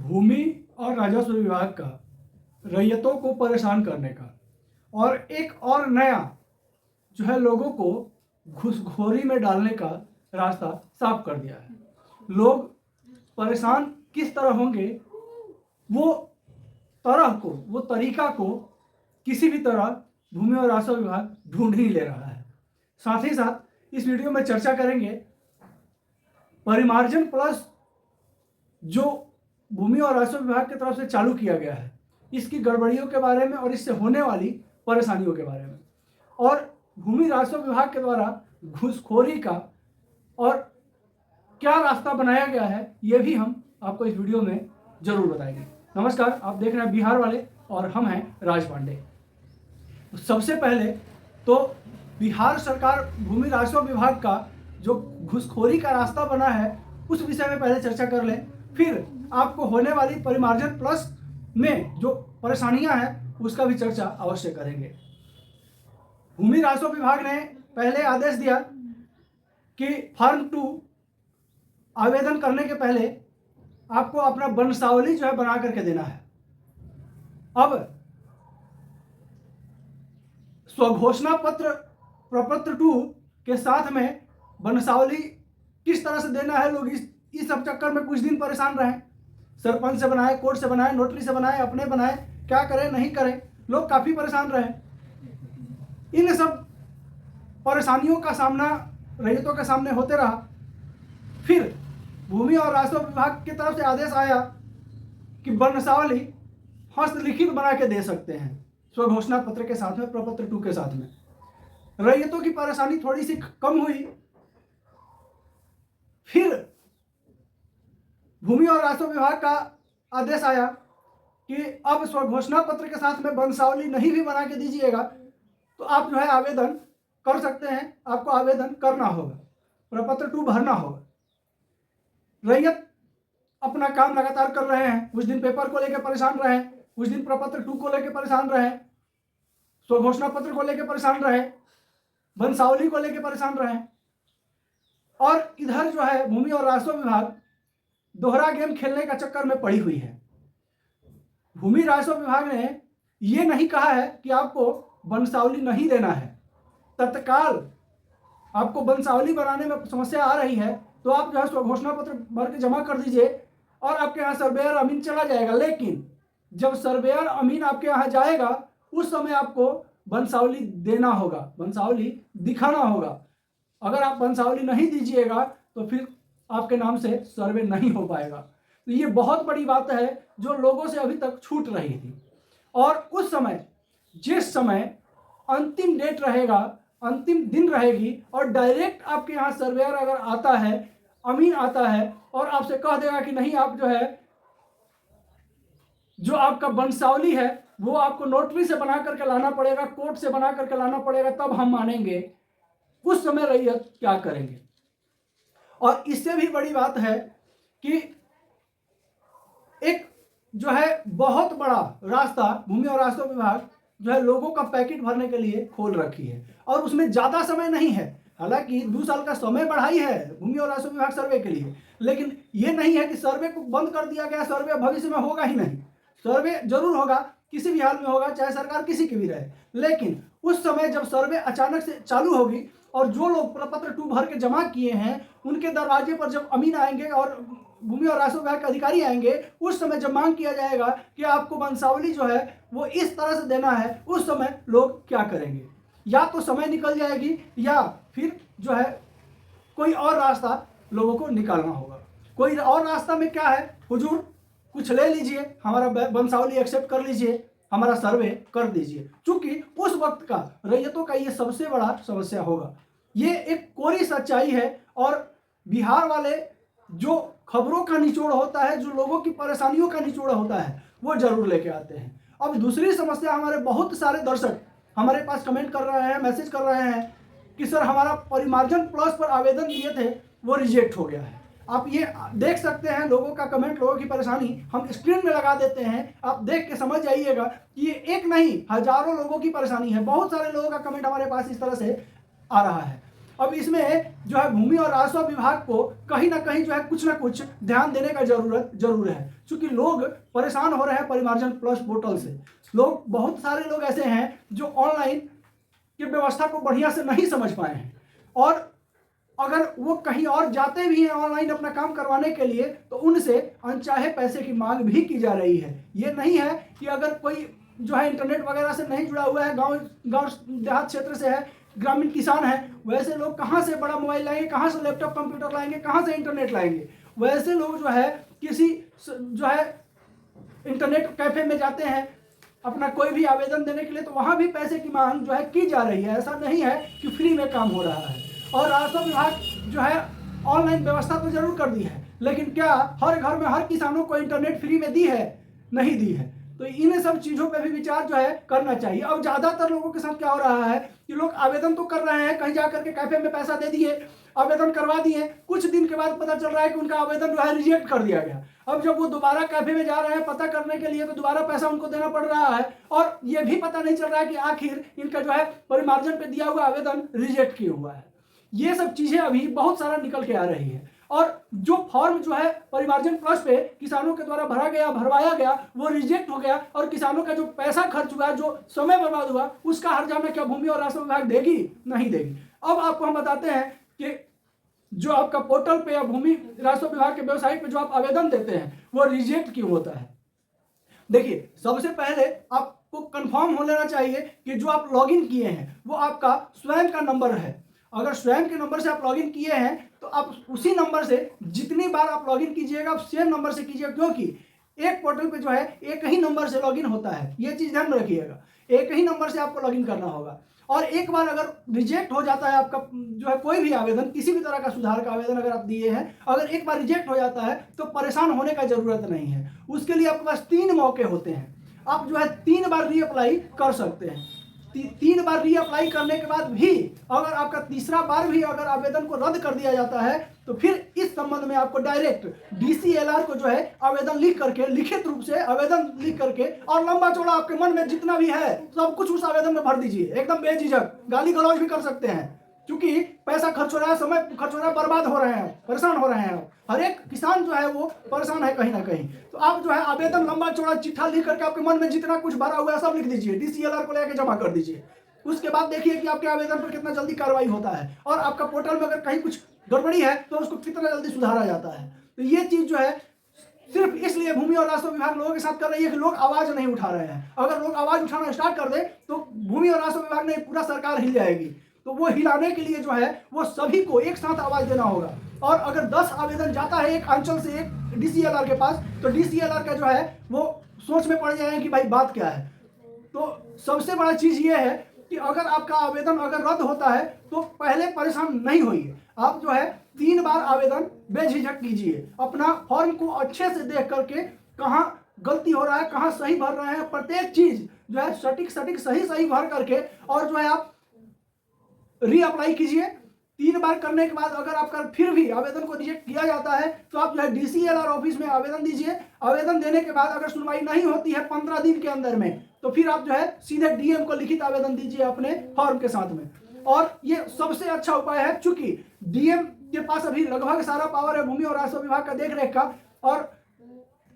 भूमि और राजस्व विभाग का रैयतों को परेशान करने का और एक और नया जो है लोगों को घूसखोरी में डालने का रास्ता साफ कर दिया है। लोग परेशान किस तरह होंगे, वो तरीका को किसी भी तरह भूमि और राजस्व विभाग ढूंढ ही ले रहा है। साथ ही साथ इस वीडियो में चर्चा करेंगे परिमार्जन प्लस जो भूमि और राजस्व विभाग की तरफ से चालू किया गया है, इसकी गड़बड़ियों के बारे में और इससे होने वाली परेशानियों के बारे में, और भूमि राजस्व विभाग के द्वारा घूसखोरी का और क्या रास्ता बनाया गया है, ये भी हम आपको इस वीडियो में जरूर बताएंगे। नमस्कार, आप देख रहे हैं बिहार वाले और हम हैं राज पांडे। सबसे पहले तो बिहार सरकार भूमि राजस्व विभाग का जो घूसखोरी का रास्ता बना है उस विषय में पहले चर्चा कर लें, फिर आपको होने वाली परिमार्जन प्लस में जो परेशानियां हैं उसका भी चर्चा अवश्य करेंगे। भूमि राजस्व विभाग ने पहले आदेश दिया कि फॉर्म 2 आवेदन करने के पहले आपको अपना वंशावली जो है बना करके देना है। अब स्वघोषणा पत्र प्रपत्र 2 के साथ में वंशावली किस तरह से देना है, लोग इस सब चक्कर में कुछ दिन परेशान रहे। सरपंच से बनाए, कोर्ट से बनाए, नोटरी से बनाए, अपने बनाए, क्या करें नहीं करें, लोग काफ़ी परेशान रहे। इन सब परेशानियों का सामना रैयतों के सामने होते रहा। फिर भूमि और राजस्व विभाग की तरफ से आदेश आया कि वंशावली हस्तलिखित बना के दे सकते हैं स्वघोषणा पत्र के साथ में, प्रपत्र 2 के साथ में। रैयतों की परेशानी थोड़ी सी कम हुई। फिर भूमि और राजस्व विभाग का आदेश आया कि अब स्वघोषणा पत्र के साथ में वंशावली नहीं भी बना के दीजिएगा तो आप जो है आवेदन कर सकते हैं, आपको आवेदन करना होगा, प्रपत्र 2 भरना होगा। रैयत अपना काम लगातार कर रहे हैं। कुछ दिन पेपर को लेकर परेशान रहे, कुछ दिन प्रपत्र 2 को लेकर परेशान रहे, स्वघोषणा पत्र को लेकर परेशान रहे, वंशावली को लेकर परेशान रहे, और इधर जो है भूमि और राजस्व विभाग दोहरा गेम खेलने का चक्कर में पड़ी हुई है। भूमि राजस्व विभाग ने यह नहीं कहा है कि आपको वंशावली नहीं देना है। तत्काल आपको वंशावली बनाने में समस्या आ रही है तो आप जो है स्वघोषणा पत्र भर के जमा कर दीजिए और आपके यहाँ सर्वेयर अमीन चला जाएगा। लेकिन जब सर्वेयर अमीन आपके यहाँ जाएगा उस समय आपको वंशावली देना होगा, वंशावली दिखाना होगा। अगर आप वंशावली नहीं दीजिएगा तो फिर आपके नाम से सर्वे नहीं हो पाएगा। तो ये बहुत बड़ी बात है जो लोगों से अभी तक छूट रही थी। और उस समय जिस समय अंतिम डेट रहेगा, अंतिम दिन रहेगी और डायरेक्ट आपके यहाँ सर्वेयर अगर आता है, अमीन आता है और आपसे कह देगा कि नहीं, आप जो है जो आपका वंशावली है वो आपको नोटरी से बना करके लाना पड़ेगा, कोर्ट से बना करके लाना पड़ेगा, तब हम मानेंगे। उस समय रैयत क्या करेंगे? और इससे भी बड़ी बात है कि एक जो है बहुत बड़ा रास्ता भूमि और राजस्व विभाग जो है लोगों का पैकेट भरने के लिए खोल रखी है और उसमें ज़्यादा समय नहीं है। हालांकि 2 साल का समय बढ़ाई है भूमि और राजस्व विभाग सर्वे के लिए, लेकिन ये नहीं है कि सर्वे को बंद कर दिया गया, सर्वे भविष्य में होगा ही नहीं। सर्वे जरूर होगा, किसी भी हाल में होगा, चाहे सरकार किसी की भी रहे। लेकिन उस समय जब सर्वे अचानक से चालू होगी और जो लोग प्रपत्र 2 भर के जमा किए हैं उनके दरवाजे पर जब अमीन आएंगे और भूमि और राजस्व विभाग के अधिकारी आएंगे, उस समय जब मांग किया जाएगा कि आपको वंशावली जो है वो इस तरह से देना है, उस समय लोग क्या करेंगे? या तो समय निकल जाएगी या फिर जो है कोई और रास्ता लोगों को निकालना होगा। कोई और रास्ता में क्या है, हुजूर कुछ ले लीजिए, हमारा वंशावली एक्सेप्ट कर लीजिए, हमारा सर्वे कर दीजिए। चूंकि उस वक्त का रैयतों का ये सबसे बड़ा समस्या होगा। ये एक कोरी सच्चाई है और बिहार वाले जो खबरों का निचोड़ होता है, जो लोगों की परेशानियों का निचोड़ होता है, वो जरूर लेके आते हैं। अब दूसरी समस्या, हमारे बहुत सारे दर्शक हमारे पास कमेंट कर रहे हैं, मैसेज कर रहे हैं कि सर हमारा परिमार्जन प्लस पर आवेदन दिए थे वो रिजेक्ट हो गया है। आप ये देख सकते हैं लोगों का कमेंट, लोगों की परेशानी हम स्क्रीन में लगा देते हैं, आप देख के समझ जाइएगा कि ये एक नहीं हजारों लोगों की परेशानी है। बहुत सारे लोगों का कमेंट हमारे पास इस तरह से आ रहा है। अब इसमें जो है भूमि और राजस्व विभाग को कहीं ना कहीं जो है कुछ ना कुछ ध्यान देने का जरूर है, क्योंकि लोग परेशान हो रहे हैं परिमार्जन प्लस पोर्टल से। लोग, बहुत सारे लोग ऐसे हैं जो ऑनलाइन की व्यवस्था को बढ़िया से नहीं समझ पाए हैं, और अगर वो कहीं और जाते भी हैं ऑनलाइन अपना काम करवाने के लिए तो उनसे अनचाहे पैसे की मांग भी की जा रही है। ये नहीं है कि अगर कोई जो है इंटरनेट वगैरह से नहीं जुड़ा हुआ है, गांव देहात क्षेत्र से है, ग्रामीण किसान है, वैसे लोग कहाँ से बड़ा मोबाइल लाएंगे, कहाँ से लैपटॉप कंप्यूटर लाएंगे, कहाँ से इंटरनेट लाएंगे। वैसे लोग जो है किसी जो है इंटरनेट कैफे में जाते हैं अपना कोई भी आवेदन देने के लिए, तो वहाँ भी पैसे की मांग जो है की जा रही है। ऐसा नहीं है कि फ्री में काम हो रहा है। और राजस्व विभाग जो है ऑनलाइन व्यवस्था तो जरूर कर दी है, लेकिन क्या हर घर में हर किसानों को इंटरनेट फ्री में दी है? नहीं दी है। तो इन सब चीज़ों पे भी विचार जो है करना चाहिए। अब ज़्यादातर लोगों के साथ क्या हो रहा है कि लोग आवेदन तो कर रहे हैं, कहीं जा करके कैफे में पैसा दे दिए, आवेदन करवा दिए, कुछ दिन के बाद पता चल रहा है कि उनका आवेदन जो है रिजेक्ट कर दिया गया। अब जब वो दोबारा कैफे में जा रहे हैं पता करने के लिए तो दोबारा पैसा उनको देना पड़ रहा है, और ये भी पता नहीं चल रहा है कि आखिर इनका जो है परिमार्जन पे दिया हुआ आवेदन रिजेक्ट क्यों हुआ है। ये सब चीज़ें अभी बहुत सारा निकल के आ रही है। और जो फॉर्म जो है परिमार्जन प्लस पे किसानों के द्वारा भरवाया गया वो रिजेक्ट हो गया, और किसानों का जो पैसा खर्च हुआ, जो समय बर्बाद हुआ, उसका हर्जाना क्या भूमि और राजस्व विभाग देगी? नहीं देगी। अब आपको हम बताते हैं कि जो आपका पोर्टल पे या भूमि राजस्व विभाग के वेबसाइट पे जो आप आवेदन देते हैं वो रिजेक्ट क्यों होता है। देखिए, सबसे पहले आपको कंफर्म हो लेना चाहिए कि जो आप लॉगिन किए हैं वो आपका स्वयं का नंबर है। अगर स्वयं के नंबर से आप लॉगिन किए हैं तो आप उसी नंबर से जितनी बार आप लॉगिन कीजिएगा आप सेम नंबर से कीजिएगा, क्योंकि एक पोर्टल पे जो है एक ही नंबर से लॉगिन होता है। ये चीज़ ध्यान में रखिएगा, एक ही नंबर से आपको लॉगिन करना होगा। और एक बार अगर रिजेक्ट हो जाता है आपका जो है कोई भी आवेदन, किसी भी तरह का सुधार का आवेदन अगर आप दिए हैं, अगर एक बार रिजेक्ट हो जाता है तो परेशान होने का जरूरत नहीं है। उसके लिए आपके पास 3 मौके होते हैं। आप जो है 3 बार रीअप्लाई कर सकते हैं। 3 बार रीअप्लाई करने के बाद भी अगर आपका तीसरा बार भी अगर आवेदन को रद्द कर दिया जाता है तो फिर इस संबंध में आपको डायरेक्ट DCLR को जो है आवेदन लिख करके, लिखित रूप से आवेदन लिख करके, और लंबा चौड़ा आपके मन में जितना भी है सब कुछ उस आवेदन में भर दीजिए, एकदम बेझिझक। गाली गलौज भी कर सकते हैं, क्योंकि पैसा खर्च हो रहा है, समय खर्च हो रहा है, बर्बाद हो रहे हैं, परेशान हो रहे हैं। हर एक किसान जो है वो परेशान है कहीं ना कहीं। तो आप जो है आवेदन लंबा चौड़ा चिट्ठा लिख करके आपके मन में जितना कुछ भरा हुआ है सब लिख दीजिए, DCLR को लेकर जमा कर दीजिए। उसके बाद देखिए कि आपके आवेदन पर कितना जल्दी कार्रवाई होता है, और आपका पोर्टल में अगर कहीं कुछ गड़बड़ी है तो उसको कितना जल्दी सुधारा जाता है। तो ये चीज़ जो है सिर्फ इसलिए भूमि और राजस्व विभाग लोगों के साथ कर रही है कि लोग आवाज़ नहीं उठा रहे हैं। अगर लोग आवाज़ उठाना स्टार्ट कर दे तो भूमि और राजस्व विभाग नहीं, पूरा सरकार हिल जाएगी। तो वो हिलाने के लिए जो है वो सभी को एक साथ आवाज़ देना होगा। और अगर 10 आवेदन जाता है एक अंचल से एक DCLR के पास, तो DCLR का जो है वो सोच में पड़ जाए कि भाई बात क्या है। तो सबसे बड़ा चीज़ ये है कि अगर आपका आवेदन अगर रद्द होता है तो पहले परेशान नहीं होइए। आप जो है 3 बार आवेदन बेझिझक कीजिए, अपना फॉर्म को अच्छे से देख करके कहाँ गलती हो रहा है, कहाँ सही भर रहे हैं, प्रत्येक चीज़ जो है सटीक सही भर करके, और जो है आप रीअप्लाई कीजिए। 3 बार करने के बाद अगर आपका फिर भी आवेदन को रिजेक्ट किया जाता है तो आप जो है DCLR ऑफिस में आवेदन दीजिए। आवेदन देने के बाद अगर सुनवाई नहीं होती है 15 दिन के अंदर में, तो फिर आप जो है सीधे DM को लिखित आवेदन दीजिए अपने फॉर्म के साथ में। और ये सबसे अच्छा उपाय है, चूंकि DM के पास अभी लगभग सारा पावर है भूमि और राजस्व विभाग का देख रेख का, और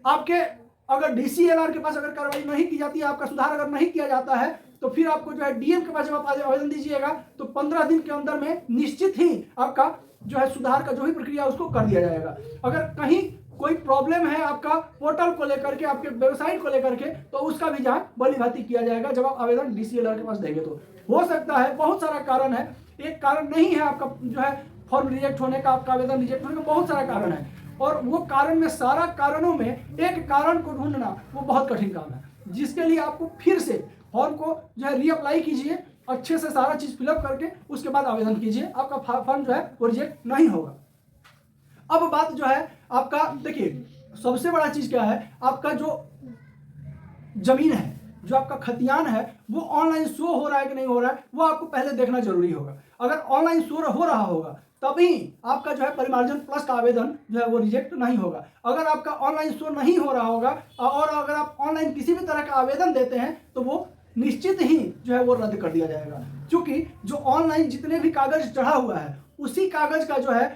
आपके अगर DCLR के पास अगर कार्रवाई नहीं की जाती है, आपका सुधार अगर नहीं किया जाता है, तो फिर आपको जो है DM के पास जब आप आवेदन दीजिएगा तो 15 दिन के अंदर में निश्चित ही आपका जो है सुधार का जो भी प्रक्रिया उसको कर दिया जाएगा। अगर कहीं कोई प्रॉब्लम है आपका पोर्टल को लेकर के, आपके वेबसाइट को लेकर के, तो उसका भी जांच भली भांति किया जाएगा जब आप आवेदन DCLR के पास देंगे। तो हो सकता है, बहुत सारा कारण है, एक कारण नहीं है आपका जो है फॉर्म रिजेक्ट होने का, आपका आवेदन रिजेक्ट होने का बहुत सारा कारण है। और वो कारण में सारा कारणों में एक कारण को ढूंढना वो बहुत कठिन काम है, जिसके लिए आपको फिर से फॉर्म को जो है रीअप्लाई कीजिए, अच्छे से सारा चीज़ फिलअप करके उसके बाद आवेदन कीजिए, आपका फॉर्म जो है वो रिजेक्ट नहीं होगा। अब बात जो है आपका, देखिए सबसे बड़ा चीज़ क्या है, आपका जो जमीन है, जो आपका खतियान है, वो ऑनलाइन शो हो रहा है कि नहीं हो रहा है, वो आपको पहले देखना जरूरी होगा। अगर ऑनलाइन शो हो रहा होगा तभी आपका जो है परिमार्जन प्लस का आवेदन जो है वो रिजेक्ट नहीं होगा। अगर आपका ऑनलाइन शो नहीं हो रहा होगा और अगर आप ऑनलाइन किसी भी तरह का आवेदन देते हैं तो वो निश्चित ही जो है वो रद्द कर दिया जाएगा, क्योंकि जो ऑनलाइन जितने भी कागज चढ़ा हुआ है उसी कागज का जो है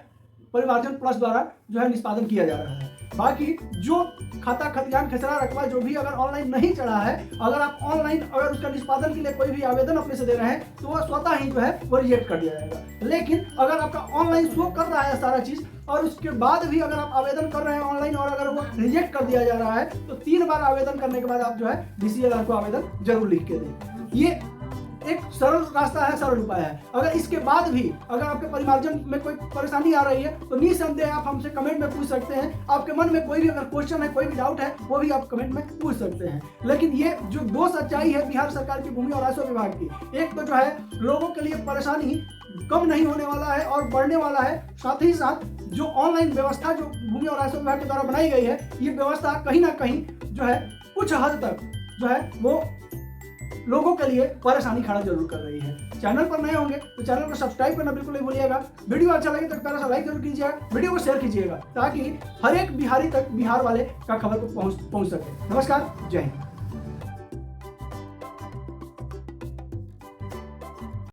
परिमार्जन प्लस द्वारा जो है निष्पादन किया जा रहा है। बाकी जो खाता खतियान खसरा रकबा जो भी अगर ऑनलाइन नहीं चढ़ा है, अगर आप ऑनलाइन अगर उसका निष्पादन के लिए कोई भी आवेदन अपने से दे रहे हैं तो वह स्वतः ही जो है वो रिजेक्ट कर दिया जाएगा। लेकिन अगर आपका ऑनलाइन शो कर रहा है सारा चीज और उसके बाद भी अगर आप आवेदन कर रहे हैं ऑनलाइन और अगर वो रिजेक्ट कर दिया जा रहा है तो 3 बार आवेदन करने के बाद आप जो है DCLR को आवेदन जरूर लिख के दें। ये एक सरल रास्ता है, सरल उपाय है। अगर इसके बाद भी अगर आपके परिमार्जन में कोई परेशानी आ रही है तो निसंदेह आप हमसे कमेंट में पूछ सकते हैं। आपके मन में कोई भी अगर क्वेश्चन है, कोई भी डाउट है, वो भी आप कमेंट में पूछ सकते हैं। लेकिन ये जो 2 सच्चाई है बिहार सरकार की भूमि और राजस्व विभाग की, एक तो जो है लोगों के लिए परेशानी कम नहीं होने वाला है और बढ़ने वाला है, साथ ही साथ जो ऑनलाइन व्यवस्था जो भूमि और राजस्व विभाग के द्वारा बनाई गई है, ये व्यवस्था कहीं ना कहीं जो है कुछ हद तक जो है वो लोगों के लिए परेशानी खड़ा जरूर कर रही है। चैनल पर नए होंगे तो चैनल को सब्सक्राइब करना बिल्कुल नहीं भूलिएगा। वीडियो अच्छा लगे तो प्यारा सा लाइक जरूर कीजिएगा, वीडियो को शेयर कीजिएगा ताकि हर एक बिहारी तक बिहार वाले का खबर को पहुंच सके। नमस्कार, जय हिंद।